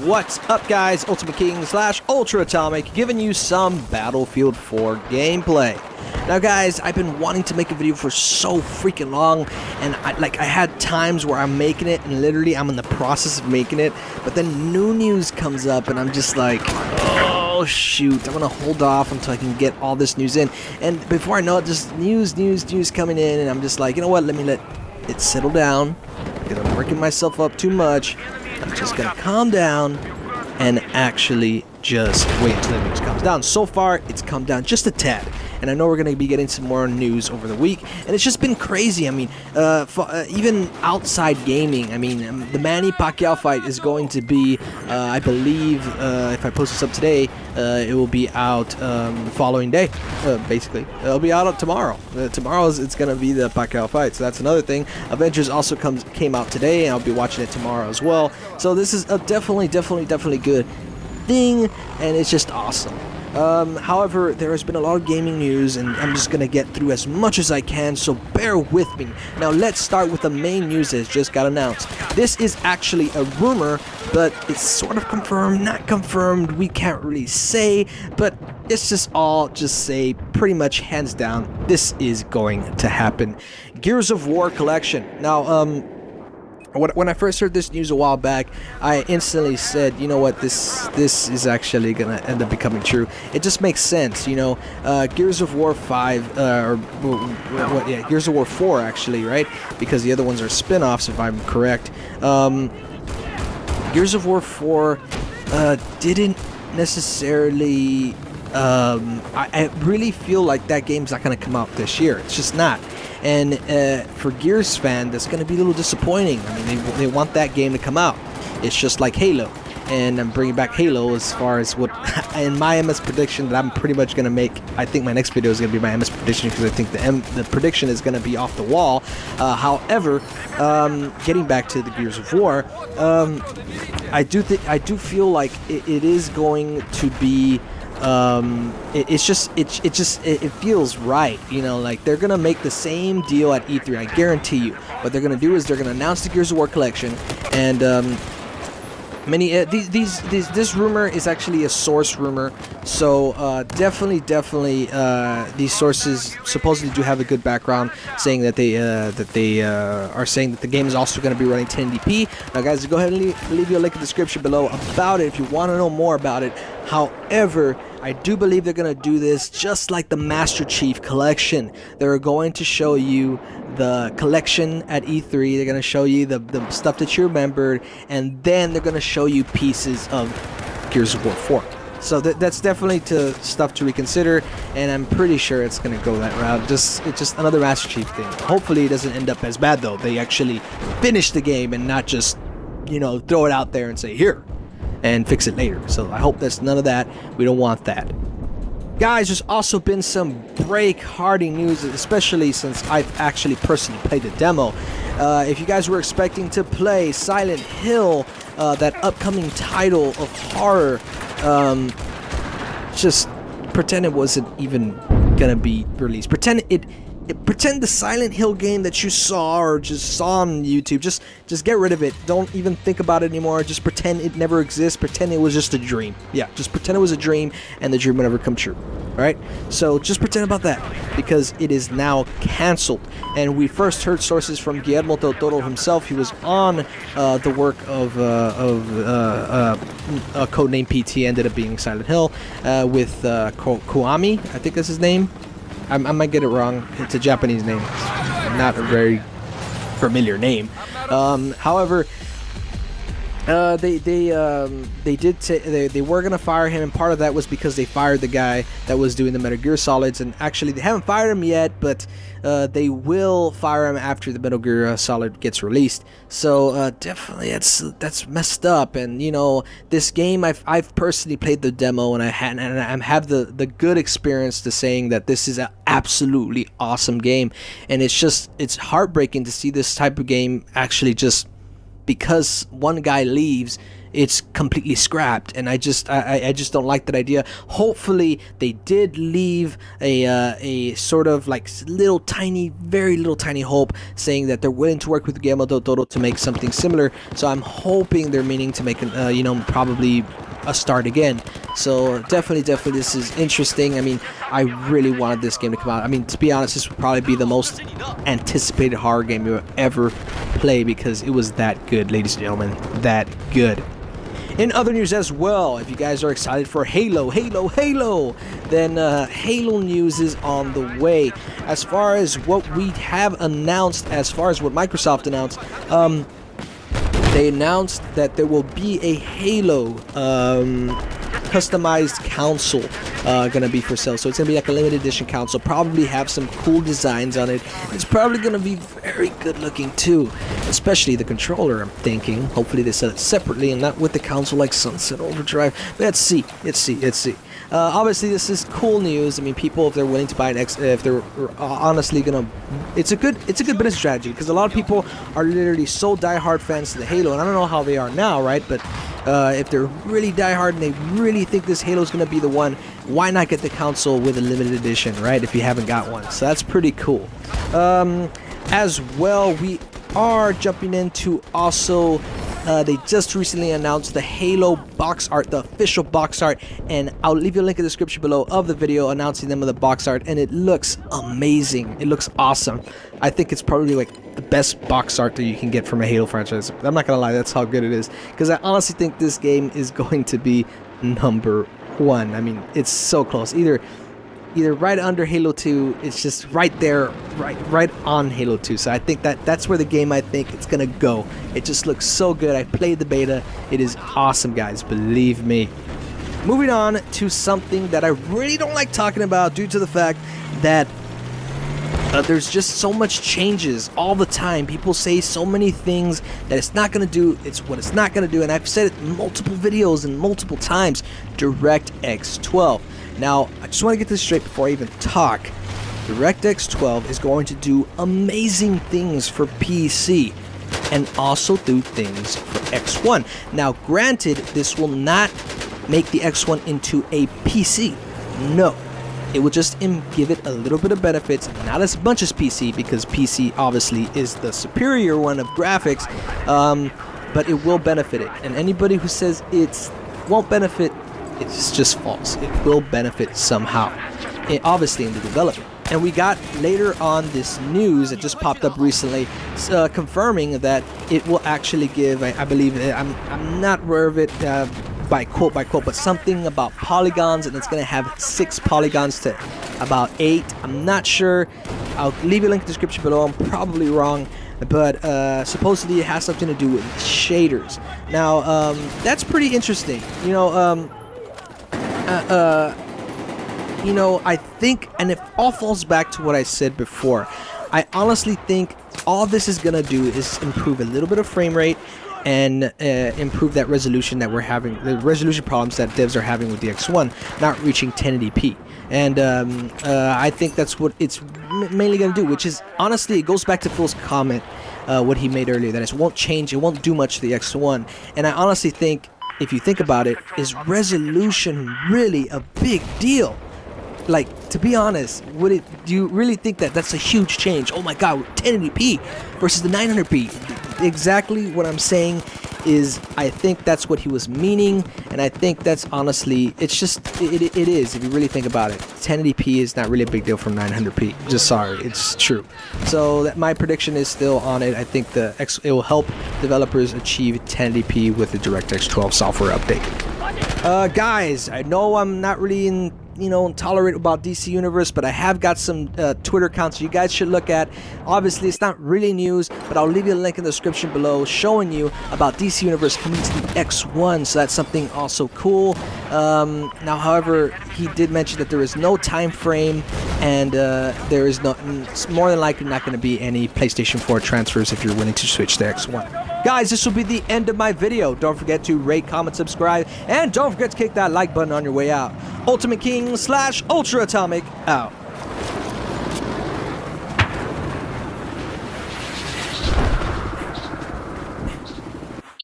What's up, guys? Ultimate King / Ultra Atomic giving you some Battlefield 4 gameplay. Now, guys, I've been wanting to make a video for so freaking long, and I had times where I'm making it and literally I'm in the process of making it, but then new news comes up and I'm just like, oh shoot, I'm gonna hold off until I can get all this news in. And before I know it, just news coming in, and I'm just like, you know what, let me let it settle down because I'm working myself up too much. I'm just gonna calm down and actually just wait until the news comes down. So far, it's come down just a tad, and I know we're going to be getting some more news over the week, and it's just been crazy. I mean, even outside gaming, I mean, the Manny-Pacquiao fight is going to be, I believe, if I post this up today, it will be out the following day, basically. It'll be out tomorrow. Tomorrow it's going to be the Pacquiao fight, so that's another thing. Avengers also came out today, and I'll be watching it tomorrow as well. So this is a definitely good thing, and it's just awesome. However, there has been a lot of gaming news, and I'm just gonna get through as much as I can, so bear with me. Now let's start with the main news that just got announced. This is actually a rumor, but it's sort of confirmed, not confirmed, we can't really say, but it's just say pretty much hands down, this is going to happen. Gears of War collection. Now, when I first heard this news a while back, I instantly said, you know what, this is actually gonna end up becoming true. It just makes sense, you know. Gears of War 5, Gears of War 4 actually, right? Because the other ones are spin-offs, if I'm correct. Gears of War 4 didn't necessarily. I really feel like that game's not gonna come out this year. It's just not. And for Gears fan, that's going to be a little disappointing. I mean, they want that game to come out. It's just like Halo. And I'm bringing back Halo as far as what, in my MS prediction that I'm pretty much going to make. I think my next video is going to be my MS prediction because I think the prediction is going to be off the wall. However, getting back to the Gears of War, I do feel like it is going to be. It feels right, you know, like they're gonna make the same deal at E3, I guarantee you. What they're gonna do is they're gonna announce the Gears of War collection, and this rumor is actually a source rumor, so definitely these sources supposedly do have a good background, saying that they are saying that the game is also going to be running 1080p. Now, guys, go ahead and leave you a link in the description below about it if you want to know more about it. However, I do believe they're going to do this just like the Master Chief collection. They're going to show you the collection at E3. They're going to show you the stuff that you remembered, and then they're going to show you pieces of Gears of War 4. So that's definitely stuff to reconsider, and I'm pretty sure it's going to go that route. It's just another Master Chief thing. Hopefully it doesn't end up as bad, though. They actually finish the game and not just, you know, throw it out there and say, here, and fix it later. So I hope there's none of that. We don't want that. Guys, there's also been some break-hardy news, especially since I've actually personally played the demo. If you guys were expecting to play Silent Hill, that upcoming title of horror, just pretend it wasn't even gonna be released. Pretend the Silent Hill game that you saw or just saw on YouTube, just get rid of it. Don't even think about it anymore. Just pretend it never exists. Pretend it was just a dream. Yeah, just pretend it was a dream and the dream would never come true. Alright? So just pretend about that, because it is now canceled. And we first heard sources from Guillermo del Toro himself. He was on the work of Codename PT, ended up being Silent Hill, with Koami, I think that's his name. I might get it wrong. It's a Japanese name. It's not a very familiar name. However, they did say they were gonna fire him, and part of that was because they fired the guy that was doing the Metal Gear Solids, and actually they haven't fired him yet, but they will fire him after the Metal Gear Solid gets released. So definitely that's messed up. And you know, this game I've personally played the demo, and I have the good experience to saying that this is an absolutely awesome game, and it's heartbreaking to see this type of game actually just because one guy leaves it's completely scrapped, and I just don't like that idea. Hopefully they did leave a sort of like little tiny, very little tiny hope, saying that they're willing to work with Guillermo del Toro to make something similar. So I'm hoping they're meaning to make probably a start again. So definitely this is interesting. I mean, I really wanted this game to come out. I mean, to be honest, this would probably be the most anticipated horror game you'll ever play, because it was that good, ladies and gentlemen, that good. In other news as well, if you guys are excited for Halo, then Halo news is on the way. As far as what we have announced, as far as what Microsoft announced, they announced that there will be a Halo customized console gonna be for sale. So it's gonna be like a limited edition console, probably have some cool designs on it. It's probably gonna be very good looking too, especially the controller, I'm thinking. Hopefully they sell it separately and not with the console like Sunset Overdrive. But let's see. Obviously this is cool news. I mean, people, if they're willing to buy an if they're honestly gonna, it's a good business strategy, because a lot of people are literally so diehard fans to the Halo, and I don't know how they are now, right? But if they're really diehard and they really think this Halo is gonna be the one, why not get the console with a limited edition, right? If you haven't got one, so that's pretty cool. As well, we are jumping into also. They just recently announced the Halo box art, the official box art, and I'll leave you a link in the description below of the video announcing them of the box art, and it looks amazing. It looks awesome. I think it's probably like the best box art that you can get from a Halo franchise. I'm not gonna lie, that's how good it is, because I honestly think this game is going to be #1. I mean, it's so close. Either right under Halo 2, it's just right there, right on Halo 2. So I think that's where the game, I think it's gonna go. It just looks so good. I played the beta. It is awesome, guys, believe me. Moving on to something that I really don't like talking about, due to the fact that there's just so much changes all the time. People say so many things that it's not gonna do. It's what it's not gonna do, and I've said it in multiple videos and multiple times. DirectX 12. Now, I just want to get this straight before I even talk. DirectX 12 is going to do amazing things for PC and also do things for X1. Now, granted, this will not make the X1 into a PC. No. It will just give it a little bit of benefits, not as much as PC, because PC obviously is the superior one of graphics, but it will benefit it. And anybody who says it won't benefit, it's just false. It will benefit somehow, obviously in the development. And we got later on this news that just popped up recently, confirming that it will actually give, I believe, I'm not aware of it by quote, but something about polygons, and it's going to have 6 polygons to about 8. I'm not sure. I'll leave a link in the description below. I'm probably wrong. But supposedly it has something to do with shaders. Now, that's pretty interesting. I think, and it all falls back to what I said before. I honestly think all this is gonna do is improve a little bit of frame rate and improve that resolution that we're having, the resolution problems that devs are having with the X1 not reaching 1080p. And I think that's what it's mainly gonna do, which is, honestly, it goes back to Phil's comment, what he made earlier, that it won't change, it won't do much to the X1. And I honestly think, if you think about it, is resolution really a big deal? Like, to be honest, do you really think that that's a huge change? Oh my god, 1080p versus the 900p. Exactly what I'm saying is, I think that's what he was meaning, and I think that's honestly, it's just, it is, if you really think about it. 1080p is not really a big deal from 900p. Just sorry, it's true. So my prediction is still on it. I think it will help developers achieve 1080p with the DirectX 12 software update. Guys, I know I'm not really tolerant about DC Universe, but I have got some Twitter accounts you guys should look at. Obviously, it's not really news, but I'll leave you a link in the description below showing you about DC Universe coming to the X1, so that's something also cool. Now, however, he did mention that there is no time frame, and there is it's more than likely not going to be any PlayStation 4 transfers if you're willing to switch to X1. Guys, this will be the end of my video. Don't forget to rate, comment, subscribe, and don't forget to kick that like button on your way out. Ultimate King / Ultra Atomic out.